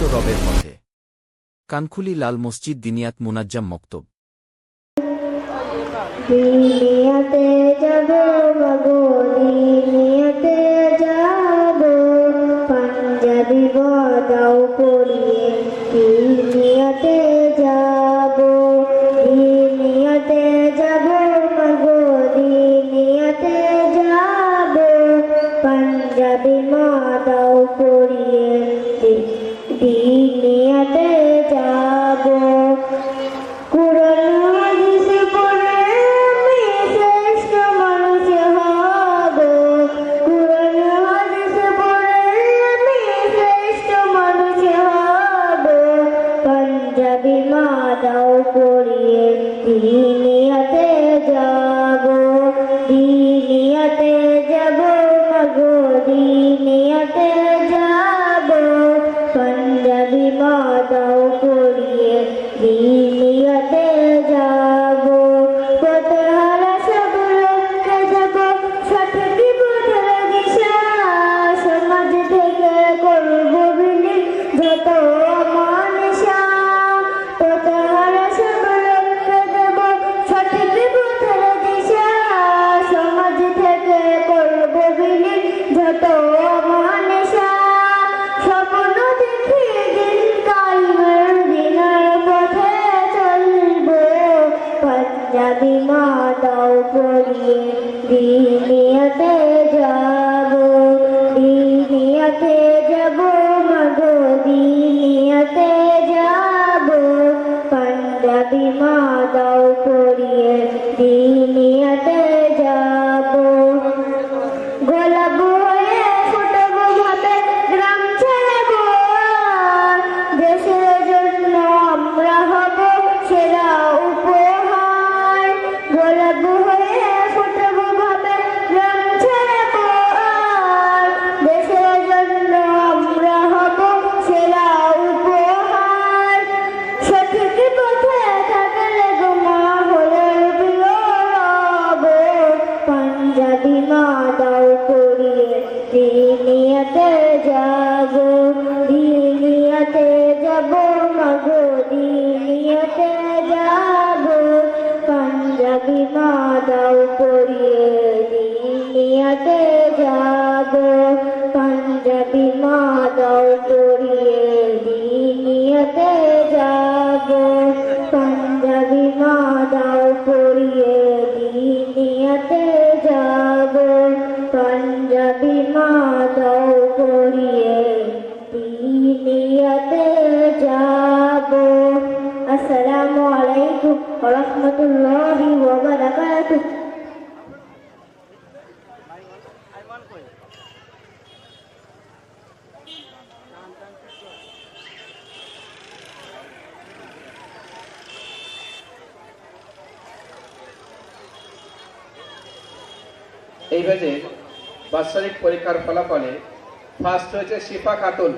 এসো রবের পথে। কানখুলি লাল মসজিদ দিনিয়াত মুনাজ্জাম মক্তব। দিনিয়াতে যাব মাগো দিনিয়াতে যাব, পাঞ্জাবি বদাও পরিয়ে দিনিয়াতে যাব। দিনিয়াতে যাব মাগো দিনিয়াতে যাব, পাঞ্জাবি বদাও পরিয়ে দিনিয়াতে যাব। পাঞ্জাবি মাদাও পরিয়ে দিনিয়াতে যাব। দিনিয়াতে যাব মাগো দিনিয়াতে যাব, পাঞ্জাবি মাদাও পরিয়ে দিনিয়াতে যাব। পথহারা সব লোককে যাব সঠিক পথের দিশা, সমাজ থেকে করব বিলীন যত অমানিসা। পথহারা সব লোককে যাব সঠিক পথের দিশা, সমাজ থেকে করব বিলীন যত অমানিসা। স্বপ্ন দেখি দিন কায়েমের দিনের পথে চলব, পাঞ্জাবি মাদাও পরিয়ে দিনিয়াতে যাব। দিনিয়াতে যাব মাগো দিনিয়াতে যাব, পাঞ্জাবি মাদাও পরিয়ে দিনিয়াতে যাব। গোলাপ হয়ে ফুটব ভাবে গ্রাম ছাড়ব, দেশের জন্য আমরা হব সেরা উপহার। গোলাপ হয়ে ফুটব ভাবে গ্রাম ছাড়ব, দেশের জন্য আমরা হব সেরা উপহার। সঠিক পথে থাকলে গোমা হলে প্রিয় রব, পাঞ্জাবি মাদাও পরিয়ে দিনিয়াতে যাব। দিনিয়াতে যাব মাগো দিনিয়াতে যাব, পাঞ্জাবি মাদাও পরিয়ে দিনিয়াতে যাব। পাঞ্জাবি মাদাও পরিয়ে দিনিয়াতে যাব, পাঞ্জাবি মাদাও পরিয়ে দিনিয়াতে যাব। পাঞ্জাবি মাদাও পরিয়ে দিনিয়াতে যাব। আসসালামু আলাইকুম ওয়া রাহমাতুল্লাহি ওয়া বারাকাতুহু। এই ব্যাচে বাৎসরিক পরীক্ষার ফলাফলে ফার্স্ট হয়েছে শিফা খাতুন।